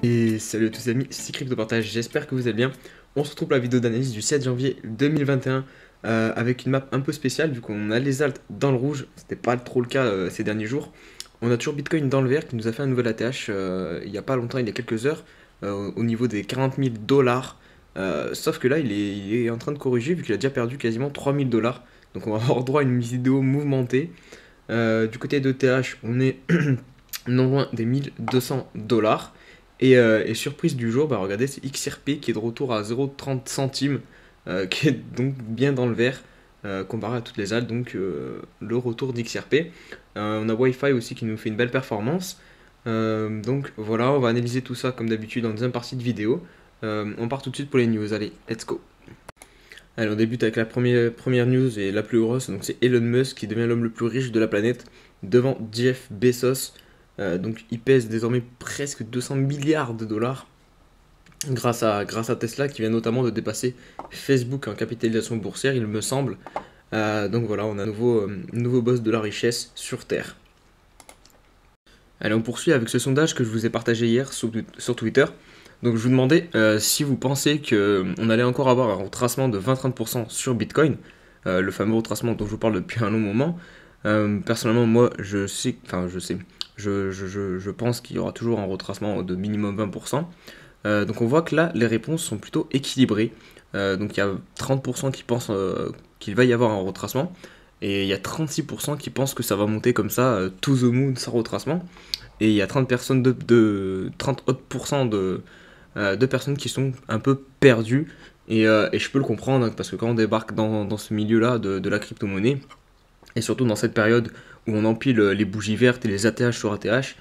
Et salut à tous les amis, c'est CryptoPartage, j'espère que vous allez bien. On se retrouve pour la vidéo d'analyse du 7 janvier 2021 avec une map un peu spéciale vu qu'on a les alts dans le rouge, c'était pas trop le cas ces derniers jours. On a toujours Bitcoin dans le vert qui nous a fait un nouvel ATH il y a pas longtemps, il y a quelques heures, au niveau des 40 000 dollars. Sauf que là il est en train de corriger vu qu'il a déjà perdu quasiment 3 000 dollars. Donc on va avoir droit à une vidéo mouvementée. Du côté de TH, on est non loin des 1200 dollars. Et surprise du jour, bah regardez, c'est XRP qui est de retour à 0,30 centimes, qui est donc bien dans le vert comparé à toutes les alts, donc le retour d'XRP. On a Wi-Fi aussi qui nous fait une belle performance. Donc voilà, on va analyser tout ça comme d'habitude dans une partie de vidéo. On part tout de suite pour les news, allez, let's go. Allez, on débute avec la première news et la plus grosse, donc c'est Elon Musk qui devient l'homme le plus riche de la planète, devant Jeff Bezos. Donc il pèse désormais presque 200 milliards de dollars grâce à Tesla qui vient notamment de dépasser Facebook en capitalisation boursière, il me semble. Donc voilà, on a un nouveau boss de la richesse sur Terre. Allez, on poursuit avec ce sondage que je vous ai partagé hier sur Twitter. Donc je vous demandais si vous pensez qu'on allait encore avoir un retracement de 20-30% sur Bitcoin, le fameux retracement dont je vous parle depuis un long moment. Personnellement, moi, je pense qu'il y aura toujours un retracement de minimum 20%. Donc on voit que là, les réponses sont plutôt équilibrées. Donc il y a 30% qui pensent qu'il va y avoir un retracement. Et il y a 36% qui pensent que ça va monter comme ça, to the moon, sans retracement. Et il y a 30 autres pourcents de personnes qui sont un peu perdues. Et je peux le comprendre, hein, parce que quand on débarque dans ce milieu-là de la crypto-monnaie, et surtout dans cette période où on empile les bougies vertes et les ATH sur ATH,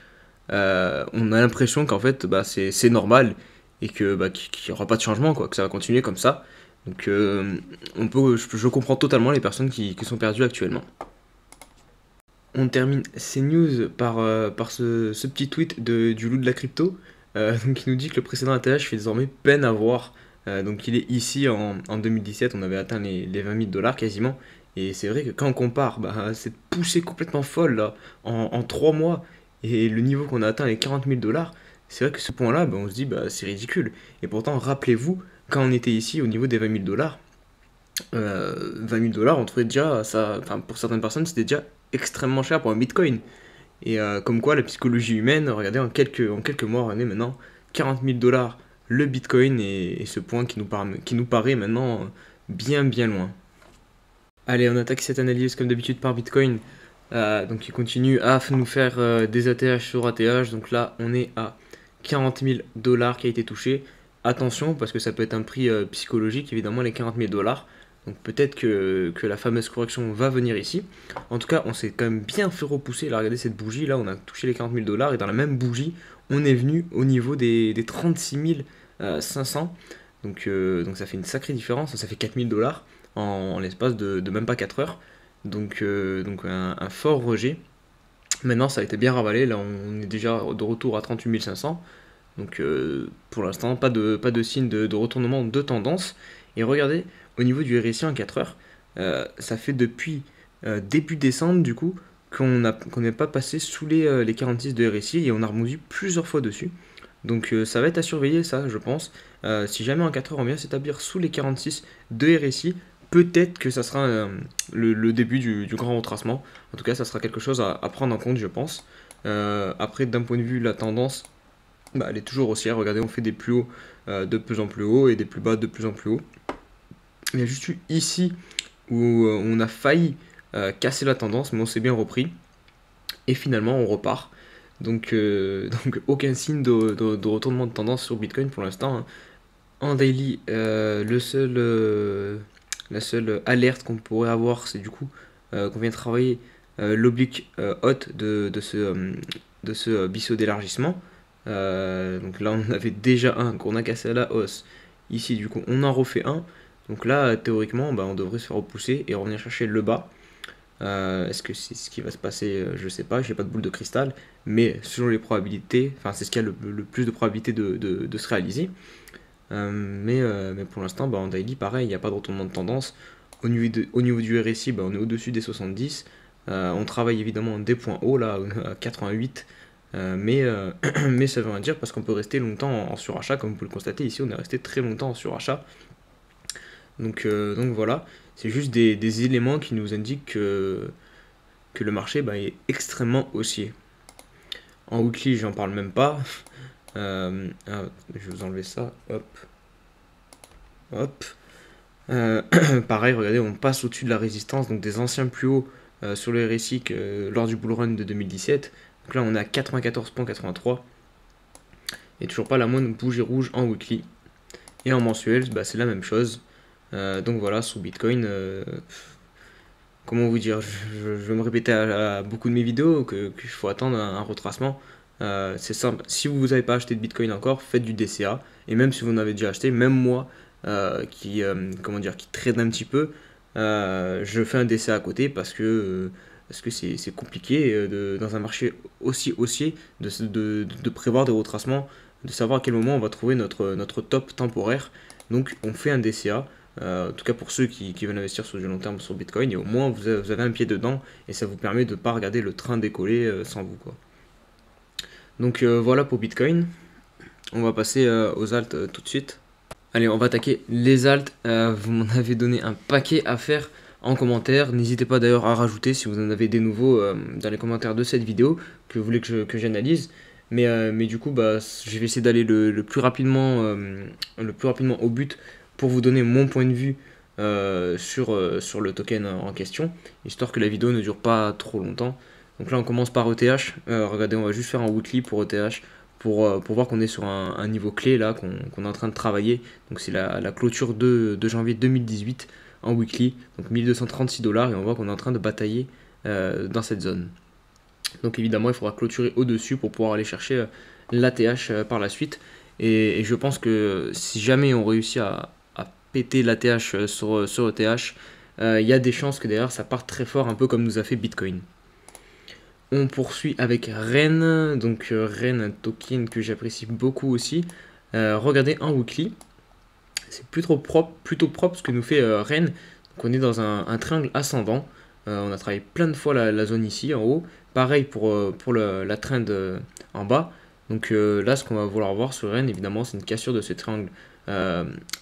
on a l'impression qu'en fait bah, c'est normal et que bah, qu'il n'y aura pas de changement, quoi, que ça va continuer comme ça. Donc je comprends totalement les personnes qui sont perdues actuellement. On termine ces news par ce petit tweet du loup de la crypto, donc qui nous dit que le précédent ATH fait désormais peine à voir. Donc il est ici en 2017, on avait atteint les 20 000 dollars quasiment. Et c'est vrai que quand on compare bah, cette poussée complètement folle là, en 3 mois et le niveau qu'on a atteint les 40 000 dollars, c'est vrai que ce point-là, bah, on se dit bah, c'est ridicule. Et pourtant, rappelez-vous, quand on était ici au niveau des 20 000 dollars, 20 000 dollars, on trouvait déjà ça, enfin pour certaines personnes, c'était déjà extrêmement cher pour un bitcoin. Et comme quoi, la psychologie humaine, regardez, en quelques mois, on est maintenant 40 000 dollars le bitcoin et ce point qui nous paraît maintenant bien bien loin. Allez, on attaque cette analyse comme d'habitude par bitcoin. Donc il continue à nous faire des ATH sur ATH. Donc là, on est à 40 000 dollars qui a été touché. Attention, parce que ça peut être un prix psychologique, évidemment, les 40 000 dollars. Donc peut-être que la fameuse correction va venir ici. En tout cas, on s'est quand même bien fait repousser. Là, regardez cette bougie, là, on a touché les 40 000 dollars. Et dans la même bougie, on est venu au niveau des 36 500. Donc ça fait une sacrée différence. Ça fait 4 000 dollars en l'espace de même pas 4 heures. Donc un fort rejet. Maintenant, ça a été bien ravalé. Là, on est déjà de retour à 38 500. Donc pour l'instant, pas de signe de retournement de tendance. Et regardez, au niveau du RSI en 4 heures, ça fait depuis début décembre du coup qu'on n'est pas passé sous les 46 de RSI et on a rebondi plusieurs fois dessus. Donc ça va être à surveiller ça, je pense. Si jamais en 4 heures on vient s'établir sous les 46 de RSI, peut-être que ça sera le début du grand retracement. En tout cas, ça sera quelque chose à prendre en compte, je pense. Après, d'un point de vue la tendance, bah, elle est toujours haussière. Regardez, on fait des plus hauts de plus en plus hauts et des plus bas de plus en plus hauts. Il y a juste eu ici où on a failli casser la tendance, mais on s'est bien repris. Et finalement, on repart. Donc aucun signe de retournement de tendance sur Bitcoin pour l'instant, hein. En daily, la seule alerte qu'on pourrait avoir, c'est du coup qu'on vient travailler l'oblique haute de ce biseau d'élargissement. Donc là, on avait déjà un qu'on a cassé à la hausse. Ici, du coup, on en refait un. Donc là, théoriquement, bah, on devrait se faire repousser et revenir chercher le bas. Est-ce que c'est ce qui va se passer? Je sais pas, j'ai pas de boule de cristal. Mais selon les probabilités, enfin, c'est ce qui a le plus de probabilité de se réaliser. Mais pour l'instant, bah, en daily, pareil, il n'y a pas de retournement de tendance. Au niveau du RSI, bah, on est au-dessus des 70. On travaille évidemment des points hauts, là, à 88. mais ça veut rien dire parce qu'on peut rester longtemps en surachat, comme vous pouvez le constater ici, on est resté très longtemps en surachat. Donc voilà, c'est juste des éléments qui nous indiquent que le marché est extrêmement haussier. En weekly, j'en parle même pas. Je vais vous enlever ça, hop, hop. Pareil, regardez, on passe au-dessus de la résistance, donc des anciens plus hauts sur le RSI lors du bull run de 2017. Donc là, on est à 94,83. Et toujours pas la moindre bougie rouge en weekly. Et en mensuel, c'est la même chose. Donc voilà, sur Bitcoin, comment vous dire, je vais me répéter à beaucoup de mes vidéos qu'il faut attendre un retracement. C'est simple, si vous n'avez pas acheté de Bitcoin encore, faites du DCA. Et même si vous en avez déjà acheté, même moi qui trade un petit peu, je fais un DCA à côté parce que c'est compliqué dans un marché aussi haussier de prévoir des retracements, de savoir à quel moment on va trouver notre top temporaire. Donc on fait un DCA. En tout cas pour ceux qui veulent investir sur du long terme sur Bitcoin, et au moins vous avez un pied dedans et ça vous permet de ne pas regarder le train décoller sans vous, quoi. Donc voilà pour Bitcoin. On va passer aux alts tout de suite. Allez, on va attaquer les alts. Vous m'en avez donné un paquet à faire en commentaire. N'hésitez pas d'ailleurs à rajouter si vous en avez des nouveaux dans les commentaires de cette vidéo que vous voulez que j'analyse. Mais du coup, je vais essayer d'aller le plus rapidement au but pour vous donner mon point de vue sur le token en question, histoire que la vidéo ne dure pas trop longtemps. Donc là, on commence par ETH. Regardez, on va juste faire un weekly pour ETH pour voir qu'on est sur un niveau clé là, qu'on est en train de travailler. Donc c'est la clôture de janvier 2018 en weekly, donc 1236 $, et on voit qu'on est en train de batailler dans cette zone. Donc évidemment, il faudra clôturer au-dessus pour pouvoir aller chercher l'ATH par la suite. Et je pense que si jamais on réussit à péter l'ATH sur ETH, il y a des chances que derrière ça parte très fort, un peu comme nous a fait Bitcoin. On poursuit avec REN, donc REN, un token que j'apprécie beaucoup aussi. Regardez en weekly, c'est plutôt propre ce que nous fait REN. Donc on est dans un triangle ascendant. On a travaillé plein de fois la zone ici en haut. Pareil pour la trend en bas. Donc là, ce qu'on va vouloir voir sur REN, évidemment, c'est une cassure de ce triangle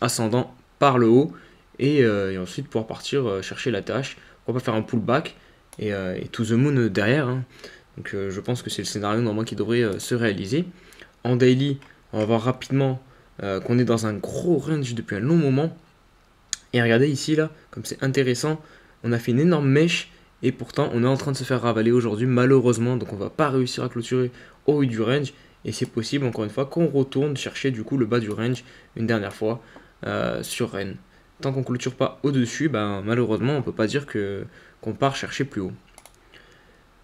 ascendant par le haut. Et ensuite pouvoir partir chercher la tâche. On va faire un pullback et to the moon derrière. Hein. Donc je pense que c'est le scénario normalement qui devrait se réaliser. En daily, on va voir rapidement qu'on est dans un gros range depuis un long moment. Et regardez ici, là, comme c'est intéressant, on a fait une énorme mèche et pourtant on est en train de se faire ravaler aujourd'hui, malheureusement. Donc on va pas réussir à clôturer au haut du range. Et c'est possible, encore une fois, qu'on retourne chercher du coup le bas du range une dernière fois sur REN. Tant qu'on ne clôture pas au-dessus, malheureusement, on ne peut pas dire qu'on part chercher plus haut.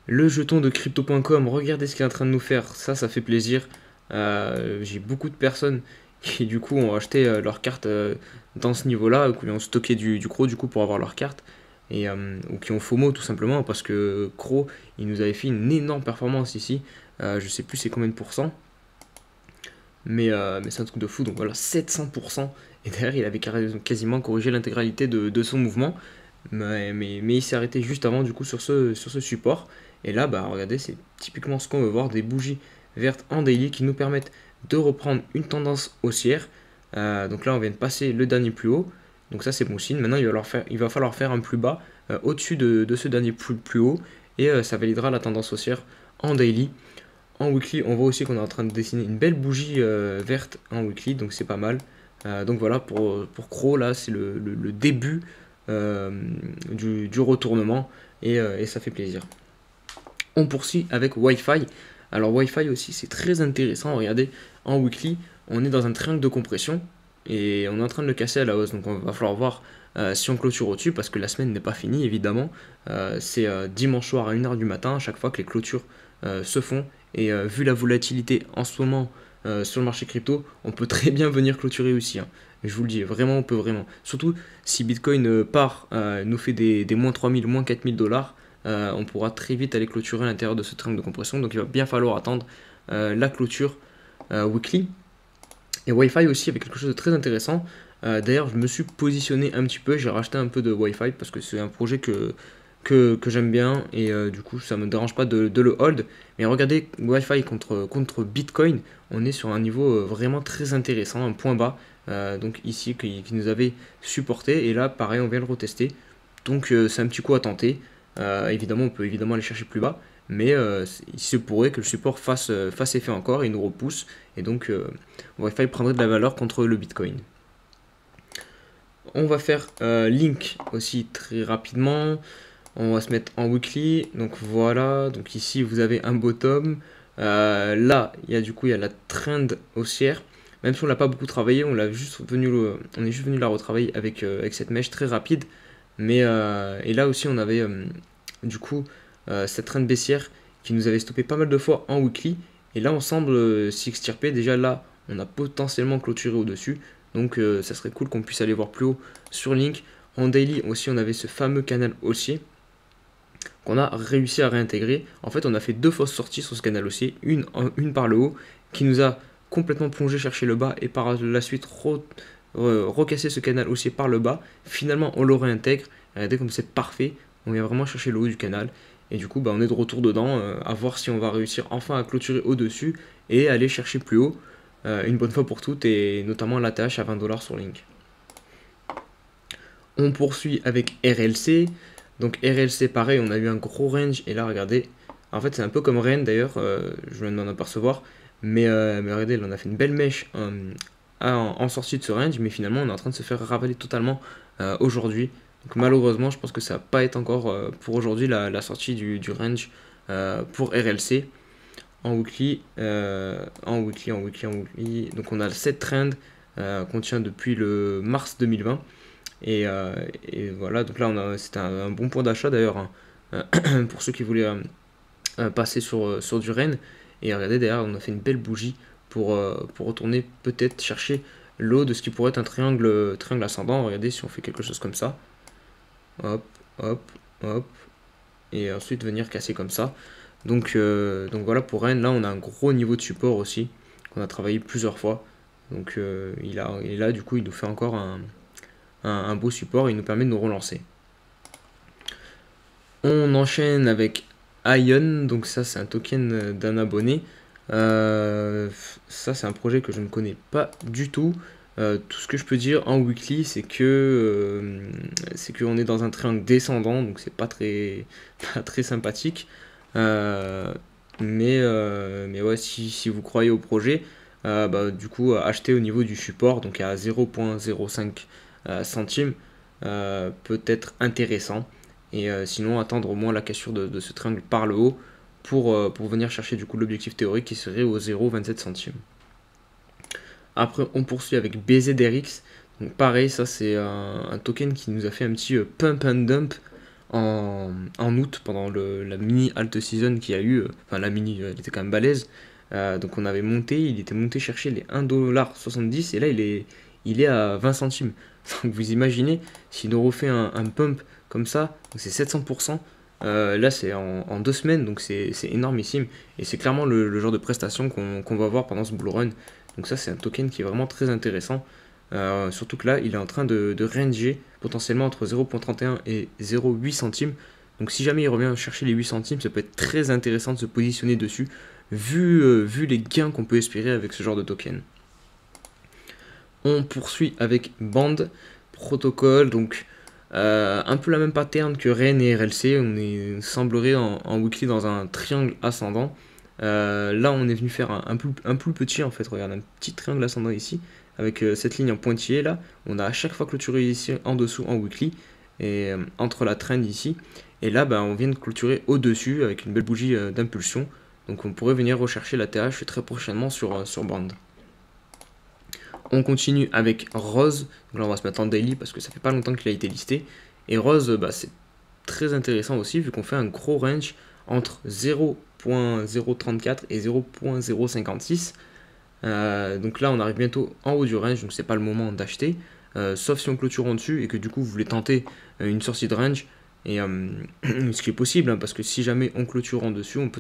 Le jeton de crypto.com, regardez ce qu'il est en train de nous faire, ça fait plaisir. J'ai beaucoup de personnes qui du coup ont acheté leur carte dans ce niveau-là, ou qui ont stocké du CRO du coup pour avoir leur carte, ou qui ont FOMO tout simplement parce que CRO, il nous avait fait une énorme performance ici. Je sais plus c'est combien de pourcents, mais c'est un truc de fou. Donc voilà, 700%, et derrière il avait quasiment corrigé l'intégralité de son mouvement, mais il s'est arrêté juste avant du coup sur ce support. Et là, regardez, c'est typiquement ce qu'on veut voir, des bougies vertes en daily qui nous permettent de reprendre une tendance haussière. Donc là, on vient de passer le dernier plus haut, donc ça c'est bon signe. Maintenant, il va falloir faire un plus bas au-dessus de ce dernier plus haut, et ça validera la tendance haussière en daily. En weekly, on voit aussi qu'on est en train de dessiner une belle bougie verte en weekly, donc c'est pas mal. Donc voilà, pour CRO, là, c'est le début du retournement, et ça fait plaisir. On poursuit avec Wi-Fi. Alors Wi-Fi aussi, c'est très intéressant. Regardez, en weekly, on est dans un triangle de compression, et on est en train de le casser à la hausse. Donc on va falloir voir si on clôture au-dessus, parce que la semaine n'est pas finie, évidemment. C'est dimanche soir à 1h du matin, à chaque fois que les clôtures se font. Et vu la volatilité en ce moment sur le marché crypto, on peut très bien venir clôturer aussi. Hein. Je vous le dis, vraiment, on peut vraiment. Surtout si Bitcoin nous fait des moins 3000, moins 4000 $, on pourra très vite aller clôturer à l'intérieur de ce triangle de compression. Donc il va bien falloir attendre la clôture weekly. Et Wi-Fi aussi avec quelque chose de très intéressant. D'ailleurs, je me suis positionné un petit peu, j'ai racheté un peu de Wi-Fi parce que c'est un projet que que j'aime bien et du coup ça me dérange pas de le hold. Mais regardez, Wi-Fi contre Bitcoin, on est sur un niveau vraiment très intéressant, un point bas. Donc ici qui nous avait supporté et là pareil on vient le retester. Donc c'est un petit coup à tenter. Évidemment on peut évidemment aller chercher plus bas. Mais il se pourrait que le support fasse effet encore et nous repousse. Et donc Wi-Fi prendrait de la valeur contre le Bitcoin. On va faire Link aussi très rapidement. On va se mettre en weekly. Donc voilà. Donc ici vous avez un bottom. Là il y a il y a la trend haussière. Même si on l'a pas beaucoup travaillé, on est juste venu la retravailler avec cette mèche très rapide. Mais et là aussi on avait du coup cette trend baissière qui nous avait stoppé pas mal de fois en weekly. Et là on semble s'y extirper. Déjà là on a potentiellement clôturé au-dessus. Donc ça serait cool qu'on puisse aller voir plus haut sur Link. En daily aussi on avait ce fameux canal haussier qu'on a réussi à réintégrer. En fait on a fait deux fausses sorties sur ce canal haussier. Une par le haut qui nous a complètement plongé chercher le bas et par la suite recasser ce canal haussier par le bas. Finalement on le réintègre. Regardez comme c'est parfait. On vient vraiment chercher le haut du canal. Et du coup on est de retour dedans. À voir si on va réussir enfin à clôturer au-dessus et aller chercher plus haut. Une bonne fois pour toutes et notamment la tâche à 20$ sur Link. On poursuit avec RLC. Donc RLC pareil, on a eu un gros range et là regardez, en fait c'est un peu comme Rennes d'ailleurs, je viens d'en apercevoir, mais regardez, là on a fait une belle mèche en sortie de ce range, mais finalement on est en train de se faire ravaler totalement aujourd'hui. Donc malheureusement je pense que ça va pas être encore pour aujourd'hui la sortie du range pour RLC. En weekly. Donc on a cette trend qu'on tient depuis le mars 2020. Et voilà, donc là c'était un bon point d'achat d'ailleurs pour ceux qui voulaient passer sur du Rennes. Et regardez derrière, on a fait une belle bougie pour retourner peut-être chercher l'eau de ce qui pourrait être un triangle ascendant. Regardez si on fait quelque chose comme ça. Hop, hop, hop. Et ensuite venir casser comme ça. Donc voilà pour Rennes, là on a un gros niveau de support aussi, qu'on a travaillé plusieurs fois. Donc il est là, du coup il nous fait encore un beau support et il nous permet de nous relancer. On enchaîne avec Ion, donc ça c'est un token d'un abonné. Ça c'est un projet que je ne connais pas du tout. Tout ce que je peux dire en weekly c'est qu'on est dans un triangle descendant, donc c'est pas très sympathique. Mais ouais, si vous croyez au projet, du coup, acheter au niveau du support, donc à 0,05 centimes, peut être intéressant. Et sinon, attendre au moins la cassure de ce triangle par le haut pour venir chercher du coup l'objectif théorique qui serait au 0,27 centimes. Après, on poursuit avec BZRX. Donc pareil, ça c'est un token qui nous a fait un petit pump and dump en août pendant la mini alt season qu'il y a eu. Enfin la mini, elle était quand même balèze. Donc il était monté chercher les 1,70$ et là il est à 20 centimes. Donc vous imaginez, s'il nous refait un pump comme ça, c'est 700%. Là c'est en 2 semaines, donc c'est énormissime. Et c'est clairement le genre de prestation qu'on va voir pendant ce bull run. Donc ça c'est un token qui est vraiment très intéressant. Surtout que là il est en train de ranger potentiellement entre 0,31 et 0,8 centimes. Donc si jamais il revient chercher les 8 centimes, ça peut être très intéressant de se positionner dessus vu les gains qu'on peut espérer avec ce genre de token. On poursuit avec Band Protocol, donc un peu la même pattern que Rennes et RLC. On semblerait en weekly dans un triangle ascendant. Là on est venu faire un plus petit en fait, regarde, un petit triangle ascendant ici avec cette ligne en pointillé là. On a à chaque fois clôturé ici en dessous en weekly et entre la trend ici, et là on vient de clôturer au dessus avec une belle bougie d'impulsion. Donc on pourrait venir rechercher la TH très prochainement sur Band. On continue avec Rose. Donc là on va se mettre en daily parce que ça fait pas longtemps qu'il a été listé. Et Rose, c'est très intéressant aussi vu qu'on fait un gros range entre 0.034 et 0.056. Donc là on arrive bientôt en haut du range, donc c'est pas le moment d'acheter. Sauf si on clôture en dessus et que du coup vous voulez tenter une sortie de range. Et ce qui est possible, parce que si jamais on clôture en dessus, on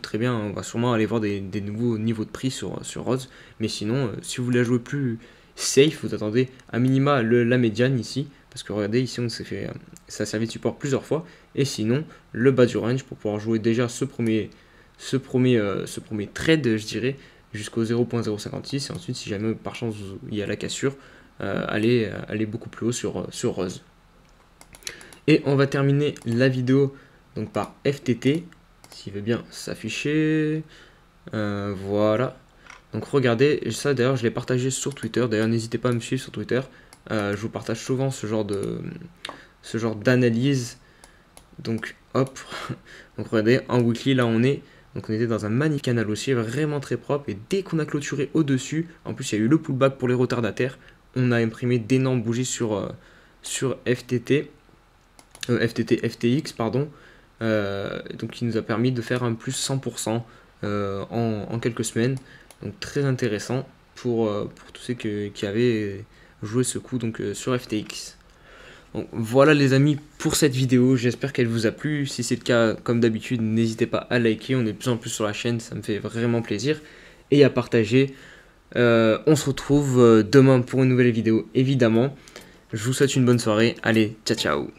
va sûrement aller voir des nouveaux niveaux de prix sur Rose. Mais sinon, si vous voulez la jouer plus safe, vous attendez à minima la médiane ici, parce que regardez ici on s'est fait, ça a servi de support plusieurs fois, et sinon le bas du range pour pouvoir jouer déjà ce premier trade, je dirais, jusqu'au 0.056, et ensuite si jamais par chance il y a la cassure, aller beaucoup plus haut sur Rose. Et on va terminer la vidéo donc par FTT, s'il veut bien s'afficher. Voilà. Donc regardez, ça d'ailleurs je l'ai partagé sur Twitter. D'ailleurs n'hésitez pas à me suivre sur Twitter. Je vous partage souvent ce genre d'analyse. Donc hop. Donc regardez, en weekly là on était dans un magnifique canal haussier, vraiment très propre. Et dès qu'on a clôturé au-dessus, en plus il y a eu le pullback pour les retardataires, on a imprimé d'énormes bougies sur FTT. FTX, pardon, donc qui nous a permis de faire un plus 100% en quelques semaines, donc très intéressant pour tous ceux qui avaient joué ce coup donc sur FTX. Donc voilà les amis pour cette vidéo, j'espère qu'elle vous a plu. Si c'est le cas, comme d'habitude, n'hésitez pas à liker, on est de plus en plus sur la chaîne, ça me fait vraiment plaisir, et à partager. On se retrouve demain pour une nouvelle vidéo évidemment. Je vous souhaite une bonne soirée, allez, ciao ciao.